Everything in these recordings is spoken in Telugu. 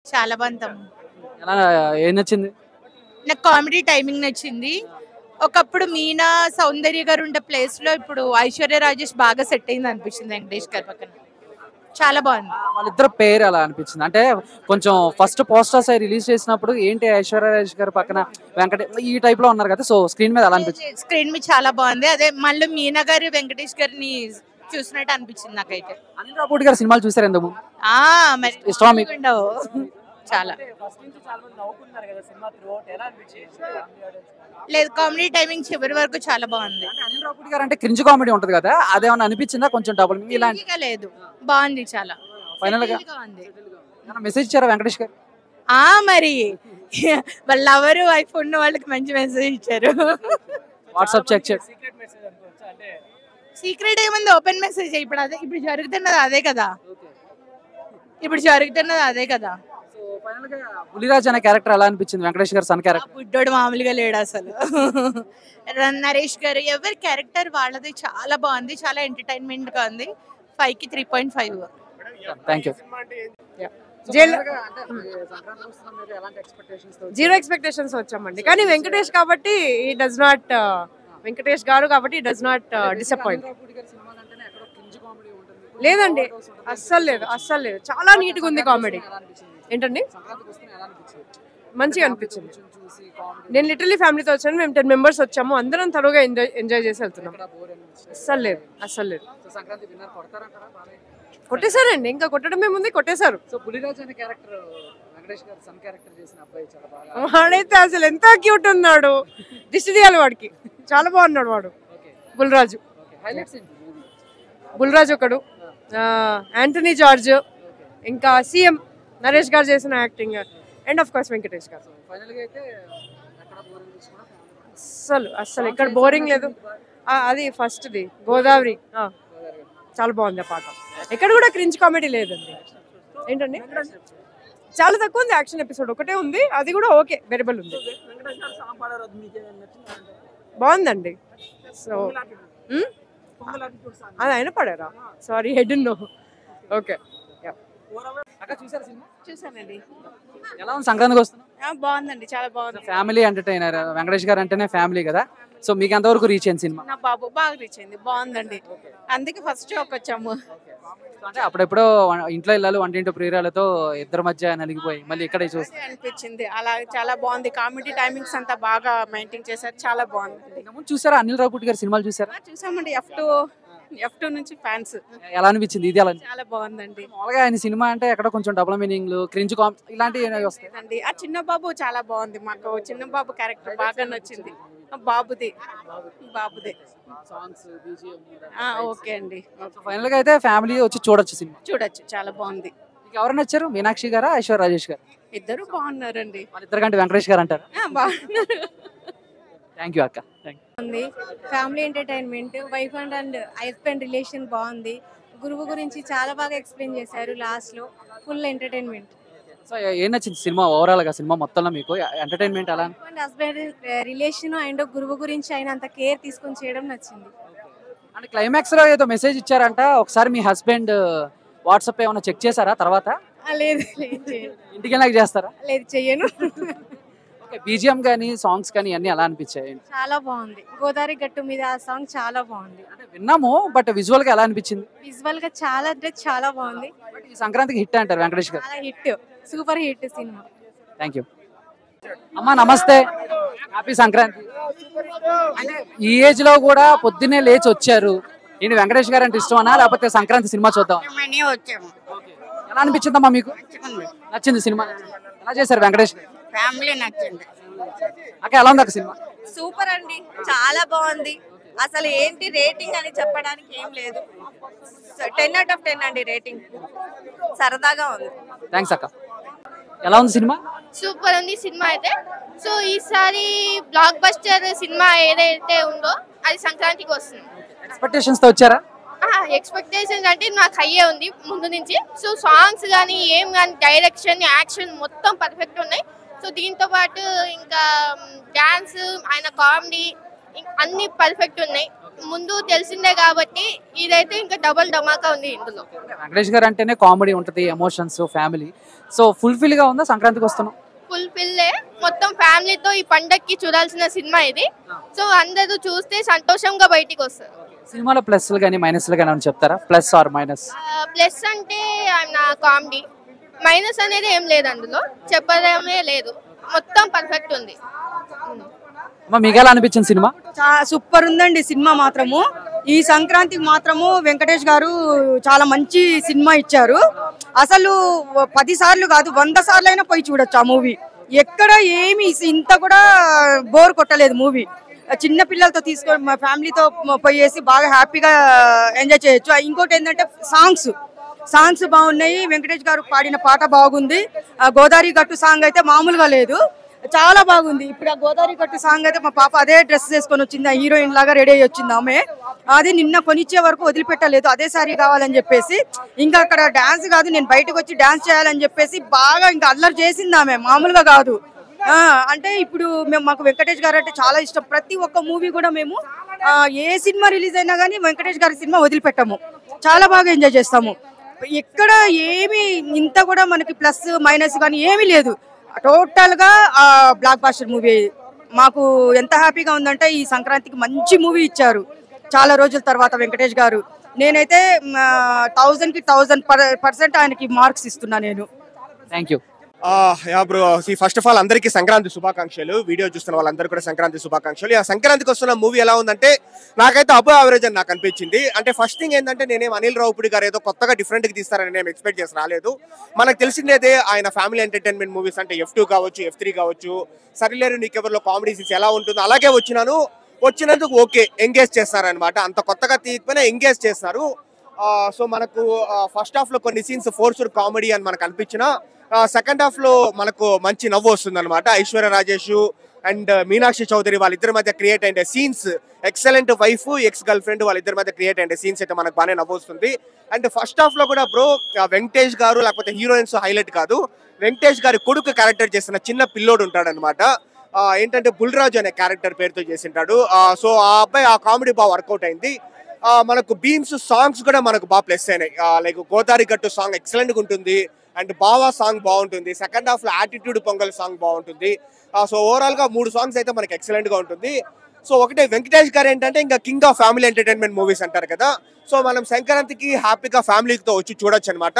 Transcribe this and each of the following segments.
చాలా బాగుంటాం. ఎలా ఏం నచ్చింది? నాకు కామెడీ టైమింగ్ నచ్చింది. ఒకప్పుడు మీనా సౌందర్య గారు ఉండే ప్లేస్ లో ఇప్పుడు ఐశ్వర్య రాజేష్ బాగా సెట్ అయింది అనిపించింది వెంకటేష్ గారి పక్కన. చాలా బాగుంది. వాళ్ళిద్దరు పేరు ఎలా అనిపించింది? అంటే కొంచెం ఫస్ట్ పోస్టర్స్ అయి రిలీజ్ చేసినప్పుడు ఏంటి ఐశ్వర్య రాజేష్ గారి పక్కన ఈ టైప్ లో ఉన్నారు కదా, సో స్క్రీన్ మీద ఎలా అనిపించింది? స్క్రీన్ మీద చాలా బాగుంది. అదే మళ్ళీ మీనా గారు వెంకటేష్ గారిని చూసినట్టు అనిపించింది నాకైతే. అనిల్ రావుపూడి గారి సినిమాలు చూసారు ఎందుకు? మరి ఇష్టమా మీకు? ఉండవు చాలా. లేదు, కామెడీ టైమింగ్ చివరి వరకు చాలా బాగుంది. అనిల్ రావుపూడి గారు అంటే క్రింజ్ కామెడీ ఉంటది కదా, అదేమన్నా అనిపించిందా? కొంచెం డబుల్ ఇలాంటి ఈజీగా లేదు, బాగుంది చాలా. ఫైనల్ గా ఈజీగా ఉంది. మెసేజ్ ఇచ్చారా వెంకటేష్ గారు? మరి వాళ్ళ ఎవరు ఐఫోన్ ఉన్న వాళ్ళకి మంచి మెసేజ్ ఇచ్చారు. వాట్సాప్ చెక్ చేయండి. సీక్రెట్ ఏముంది, ఓపెన్ మెసేజ్. ఇప్పుడు అదే, ఇప్పుడు జరుగుతున్నది అదే కదా. ఇప్పుడు జరుగుతున్నది అదే కదా. పులిరాజ్ అనే క్యారెక్టర్ ఎలా అనిపించింది? వెంకటేష్ గారు సన్ ఆ క్యారెక్టర్. బుడ్డోడు మామూలుగా లేడు అసలు. నరేష్ గారు ఎవరి క్యారెక్టర్ వాళ్ళది చాలా బాగుంది, చాలా ఎంటర్టైన్మెంట్ గా ఉంది. 5కి 3.5. Thank you. జీరో ఎక్స్పెక్టేషన్స్ వచ్చామండి, కానీ వెంకటేష్ కాబట్టి ఈ డస్ నాట్ వెంకటేష్ గారు కాబట్టి డస్ నాట్ డిసప్పాయింట్. లేదండి, అస్సలు లేదు, అస్సలు లేదు. చాలా నీట్గా ఉంది కామెడీ. ఏంటండి, మంచిగా అనిపించింది. నేను లిటరలీ ఫ్యామిలీతో వచ్చాను. మేము 10 మెంబర్స్ వచ్చాము, అందరం తరువుగా ఎంజాయ్ చేసి వెళ్తున్నాం. అస్సలు లేదు, అస్సలు లేదు. కొట్టేశారండి, ఇంకా కొట్టడమే ముందే కొట్టేశారు. వాడైతే అసలు ఎంత క్యూట్ ఉన్నాడు, దిష్టి తీయాలి వాడికి. చాలా బాగున్నాడు వాడు. బుల్రాజు ఒకడు, యాంటనీ జార్జ్, ఇంకా సీఎం నరేష్ గారు చేసిన acting, and of course Venkatesh గారు. అస్సలు అస్సలు ఎక్కడ బోరింగ్ లేదు. అది ఫస్ట్ది గోదావరి, చాలా బాగుంది ఆ పాట. ఎక్కడ కూడా క్రింజ్ కామెడీ లేదండి. ఏంటండి, చాలా తక్కువ ఉంది. యాక్షన్ ఎపిసోడ్ ఒకటే ఉంది, అది కూడా ఓకే, వెరబుల్ ఉంది. బాగుందండి. సో అది ఆయన పడారా? సారీ, హెడ్ నో. ఓకే, చూసానండి. ఎలా ఉంది సంక్రాంతికి వస్తున్నా? బాగుందండి, చాలా బాగుంది. ఫ్యామిలీ ఎంటర్టైనర్ వెంకటేష్ గారు అంటేనే ఫ్యామిలీ కదా, సో మీకు ఎంతవరకు రీచ్ అయింది సినిమా? నా బాబు బాగా రీచ్ అయింది, బాగుందండి. అందుకే ఫస్ట్ షోకి వచ్చాము. అంటే అప్పుడెప్పుడో ఇంట్లో ఇల్లాలు వంటింటి ప్రియురాలతో ఇద్దరి మధ్య నలిగిపోయి మళ్ళీ ఇక్కడ చూస్తే అనిపించింది. అలా చాలా బాగుంది. కామెడీ టైమింగ్స్ అంతా బాగా మెయింటైన్ చేశారు, చాలా బాగుంది. చూసారా అనిల్ రావుపూడి గారి సినిమాలు చూసారా? చూసామండి. F2 నుంచి ఫ్యాన్స్. ఎలా అనిపించింది? ఇది ఎలా చాలా బాగుందండి. మామూలుగా ఆయన సినిమా అంటే ఎక్కడ కొంచెం డబుల్ మీనింగ్లు, క్రింజ్ ఇలాంటివి వస్తాయి. ఆ చిన్న బాబు చాలా బాగుంది. మాకు చిన్న బాబు క్యారెక్టర్ బాగా నచ్చింది. బాబుదే. ఓకే అండి. ఫైనల్ గా అయితే ఫ్యామిలీ వచ్చి చూడొచ్చు సినిమా. చూడొచ్చు, చాలా బాగుంది. ఎవరు నచ్చారు? మీనాక్షి గారా, ఐశ్వర్య రాజేష్ గారు? ఇద్దరు బాగున్నారండి. వాళ్ళిద్దరు కంటే వెంకటేష్ గారు అంటారు. బాగున్నారు. థ్యాంక్ యూ అక్క. ఉంది. Family entertainment, wife and husband relation బాగుంది. గురువు గురించి చాలా బాగా ఎక్స్ప్లెయిన్ చేశారు లాస్ట్ లో. Full entertainment. సో ఏం నచ్చింది సినిమా ఓవరాల్ గా? సినిమా మొత్తంలో మీకు ఎంటర్టైన్మెంట్ ఎలా? హస్బెండ్ రిలేషన్ అండ్ గురువు గురించి ఆయన అంత కేర్ తీసుకొని చేయడం నచ్చింది. అంటే క్లైమాక్స్ లో ఏదో మెసేజ్ ఇచ్చారంట, ఒకసారి మీ హస్బెండ్ వాట్సాప్ ఏమైనా చెక్ చేశారా తర్వాత? లేదు, ఇంటికి వెళ్ళాక చేస్తారా? లేదు, చెయ్యను. బీజిఎం కానీ సాంగ్స్ కానీ అన్ని ఎలా అనిపించాయి? చాలా బాగుంది. గోదావరి గట్టు మీద ఆ సాంగ్ చాలా బాగుంది. అంటే విన్నాము, బట్ విజువల్ గా ఎలా అనిపించింది? విజువల్ గా చాలా అంటే చాలా బాగుంది. ఈ సంక్రాంతికి హిట్ అంటారు వెంకటేష్ గారు. చాలా hit, super hit cinema. Thank you అమ్మా, నమస్తే, హ్యాపీ సంక్రాంతి. అంటే ఈ ఏజ్ లో కూడా పొద్దున్నే లేచి వచ్చారు. నేను వెంకటేష్ గారు అంటే ఇష్టమనా, లేకపోతే సంక్రాంతి సినిమా చూద్దాం వచ్చాము. ఎలా అనిపించిందమ్మా మీకు? నచ్చింది సినిమా? ఎలా చేశారు వెంకటేష్? ఫ్యామిలీ నచ్చింది. అక్క ఎలా ఉంది అక్క సినిమా? సూపర్ అండి, చాలా బాగుంది. అసలు ఏంటి రేటింగ్ అని చెప్పడానికి ఏం లేదు. 10/10 అండి రేటింగ్. సరదాగా ఉంది. థ్యాంక్స్ అక్క. ఎలా ఉంది సినిమా? సూపర్ ఉంది సినిమా అయితే. సో ఈసారి బ్లాక్ బస్టర్ సినిమా ఏదైతే ఉందో అది సంక్రాంతికి వస్తుంది. ఎక్స్పెక్టేషన్స్ తో వచ్చారా? ఎక్స్పెక్టేషన్స్ అంటే నాకు హైయే ఉంది ముందు నుంచి. సో సాంగ్స్ కానీ ఏం కానీ, డైరెక్షన్, యాక్షన్ మొత్తం పర్ఫెక్ట్ ఉన్నాయి. సో దీంతో పాటు ఇంకా డాన్స్, ఆయన కామెడీ అన్ని పర్ఫెక్ట్ ఉన్నాయి. ముందు తెలిసిందే కాబట్టి ఇదైతే ఇంకా డబుల్ ధమాకా ఉంది ఇందులో. వెంకటేష్ గారు అంటేనే కామెడీ ఉంటుంది, ఎమోషన్స్, ఫ్యామిలీ. సో ఫుల్ఫిల్ గా ఉందా సంక్రాంతికి వస్తున్నాం? ఫుల్ఫిల్లే, మొత్తం ఫ్యామిలీతో ఈ పండక్కి చూడాల్సిన సినిమా ఇది. సో అందరూ చూస్తే సంతోషంగా బయటికి వస్తారు. సినిమాలో ప్లస్లు కానీ మైనస్లు కానీ అని చెప్తారా? Plus are minus? ప్లస్ అంటే నా కామెడీ, మైనస్ అనేది ఏం లేదు, అందులో చెప్పడమే లేదు, మొత్తం పర్ఫెక్ట్ ఉంది. మీకు ఎలా అనిపించింది సినిమా? సూపర్ ఉందండి సినిమా మాత్రము. ఈ సంక్రాంతికి మాత్రము వెంకటేష్ గారు చాలా మంచి సినిమా ఇచ్చారు. అసలు 10 సార్లు కాదు 100 సార్లు అయినా పోయి చూడొచ్చు ఆ మూవీ. ఎక్కడ ఏమి ఇంత కూడా బోర్ కొట్టలేదు మూవీ. చిన్న పిల్లలతో తీసుకొని మా ఫ్యామిలీతో పోయేసి బాగా హ్యాపీగా ఎంజాయ్ చేయొచ్చు. ఇంకోటి ఏంటంటే సాంగ్స్ బాగున్నాయి. వెంకటేష్ గారు పాడిన పాట బాగుంది. గోదావరి గట్టు సాంగ్ అయితే మామూలుగా లేదు, చాలా బాగుంది. ఇప్పుడు ఆ గోదావరి గట్టు సాంగ్ అయితే మా పాప అదే డ్రెస్ వేసుకొని వచ్చింది, ఆ హీరోయిన్ లాగా రెడీ అయ్యి వచ్చింది ఆమె. అది నిన్న కొనిచ్చే వరకు వదిలిపెట్టలేదు, అదే సారీ కావాలని చెప్పేసి. ఇంకా అక్కడ డాన్స్ కాదు, నేను బయటకు వచ్చి డాన్స్ చేయాలని చెప్పేసి బాగా ఇంకా అల్లరి చేసింది ఆమె, మామూలుగా కాదు. అంటే ఇప్పుడు మాకు వెంకటేష్ గారు అంటే చాలా ఇష్టం. ప్రతి ఒక్క మూవీ కూడా మేము ఏ సినిమా రిలీజ్ అయినా కానీ వెంకటేష్ గారి సినిమా వదిలిపెట్టాము, చాలా బాగా ఎంజాయ్ చేస్తాము. ఎక్కడ ఏమి ఇంత కూడా మనకి ప్లస్ మైనస్ కానీ ఏమీ లేదు. టోటల్ గా బ్లాక్ బాస్టర్ మూవీ. మాకు ఎంత హ్యాపీగా ఉందంటే ఈ సంక్రాంతికి మంచి మూవీ ఇచ్చారు చాలా రోజుల తర్వాత వెంకటేష్ గారు. నేనైతే 1000కి 1000% ఆయనకి మార్క్స్ ఇస్తున్నా నేను. Thank you. Yeah bro, first of all అందరికీ సంక్రాంతి శుభాకాంక్షలు. వీడియో చూస్తున్న వాళ్ళందరూ కూడా సంక్రాంతి శుభాకాంక్షలు. ఆ సంక్రాంతికి వస్తున్న మూవీ ఎలా ఉందంటే నాకైతే అబో యావరేజ్ అని నాకు అనిపించింది. అంటే ఫస్ట్ థింగ్ ఏంటంటే నేనేం అనిల్ రావుపూడి గారు ఏదో కొత్తగా డిఫరెంట్గా తీస్తారని నేను ఎక్స్పెక్ట్ చేసి రాలేదు. మనకు తెలిసిందేదే ఆయన ఫ్యామిలీ ఎంటర్టైన్మెంట్ మూవీస్ అంటే F2 కావచ్చు, F3 కావచ్చు, సరిలేరు నీకెవర్లో కామెడీ సీన్స్ ఎలా ఉంటుందో అలాగే వచ్చినందుకు ఓకే ఎంగేజ్ చేస్తారనమాట. అంత కొత్తగా తీయకపోయినా ఎంగేజ్ చేస్తారు. సో మనకు ఫస్ట్ హాఫ్ లో కొన్ని సీన్స్ ఫోర్స్డ్ కామెడీ అని మనకు అనిపించిన, సెకండ్ హాఫ్ లో మనకు మంచి నవ్వు వస్తుంది అనమాట. ఐశ్వర్య రాజేష్ అండ్ మీనాక్షి చౌదరి వాళ్ళిద్దరి మధ్య క్రియేట్ అయిన scenes, excellent wife ex girl friend వాళ్ళిద్దరి మధ్య క్రియేట్ అయిన సీన్స్ అయితే మనకు బాగానే నవ్వు వస్తుంది. అండ్ ఫస్ట్ హాఫ్ లో కూడా బ్రో వెంకటేష్ గారు లేకపోతే హీరోయిన్స్ హైలైట్ కాదు, వెంకటేష్ గారి కొడుకు క్యారెక్టర్ చేసిన చిన్న పిల్లోడు ఉంటాడు అనమాట. ఏంటంటే బుల్రాజు అనే క్యారెక్టర్ పేరుతో చేసింటాడు. సో ఆ అబ్బాయి ఆ కామెడీ బాగా వర్కౌట్ అయింది. మనకు బీమ్స్ సాంగ్స్ కూడా మనకు బాగా ప్లస్ అయినాయి. లైక్ గోదావరి గట్టు సాంగ్ ఎక్సలెంట్ గా ఉంటుంది అండ్ బావా సాంగ్ బాగుంటుంది. సెకండ్ హాఫ్ లో యాటిట్యూడ్ పొంగల్ సాంగ్ బాగుంటుంది. సో ఓవరాల్ గా 3 సాంగ్స్ అయితే మనకి ఎక్సలెంట్ గా ఉంటుంది. సో ఒకటే వెంకటేష్ గారు ఏంటంటే ఇంకా king of family entertainment movies అంటారు కదా. సో మనం సంక్రాంతికి హ్యాపీగా ఫ్యామిలీతో వచ్చి చూడొచ్చు అనమాట.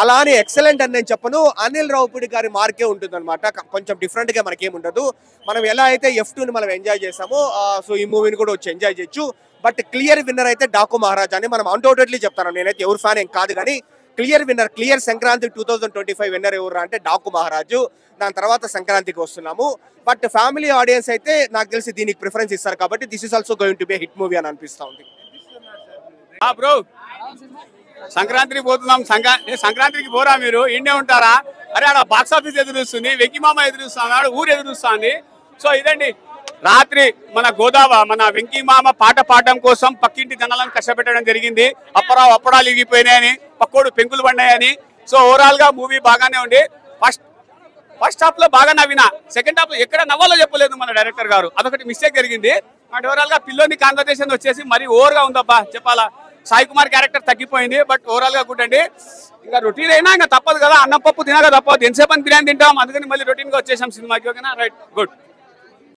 అలానే ఎక్సలెంట్ అని నేను చెప్పను, అనిల్ రావుపూడి గారి మార్కే ఉంటుంది అనమాట. కొంచెం డిఫరెంట్ గా మనకేం ఉండదు. మనం ఎలా అయితే F2ని మనం ఎంజాయ్ చేసామో సో ఈ మూవీని కూడా వచ్చి ఎంజాయ్ చేయొచ్చు. బట్ క్లియర్ విన్నర్ అయితే డాకు మహారాజ్ అని మనం అన్డౌటెడ్లీ చెప్తాను. నేనైతే ఎవరు ఫ్యాన్ ఏం కాదు కానీ clear winner, clear Sankranti 2025 winner ఎవరు అంటే డాకు మహారాజు. దాని తర్వాత సంక్రాంతికి వస్తున్నాము. బట్ ఫ్యామిలీ ఆడియన్స్ అయితే నాకు తెలిసి దీనికి ప్రిఫరెన్స్ ఇస్తారు కాబట్టి this is also going to be hit movie అని అనిపిస్తా ఉంది. బ్రో సంక్రాంతికి పోతున్నాం. సంక్రాంతికి పోరా మీరు? ఇండే ఉంటారా? అరే ఆడ బాక్స్ ఆఫీస్ ఎదురుస్తుంది, వెంకీమామ ఎదురుస్తున్నాడు, ఊరు ఎదురుస్తుంది. సో ఇదండి రాత్రి మన వెంకీమామ పాట పాడడం కోసం పక్కింటి జనాలను కష్టపెట్టడం జరిగింది. అప్పడాలు ఇగిపోయినాయని, పక్కోడు పెంకులు పడినాయని. సో ఓవరాల్ గా మూవీ బాగానే ఉంది. ఫస్ట్ హాఫ్ లో బాగా నవ్వినా, సెకండ్ హాఫ్ లో ఎక్కడ నవ్వాలో చెప్పలేదు మన డైరెక్టర్ గారు, అదొకటి మిస్టేక్ జరిగింది. బట్ ఓవరాల్ గా పిల్లోని కాన్వర్సేషన్ వచ్చేసి మరీ ఓవర్ గా ఉందబ్బా చెప్పాలా. సాయి కుమార్ క్యారెక్టర్ తగ్గిపోయింది. బట్ ఓవరాల్ గా గుడ్ అండి. ఇంకా రొటీన్ అయినా ఇంకా తప్పదు కదా, అన్నం పప్పు తినగా తప్పదు. ఎంతసేపు బిర్యానీ తింటాం, అందుకని మళ్ళీ రొటీన్ గా వచ్చేసాం సినిమాకి. ఓకేనా? Right, good.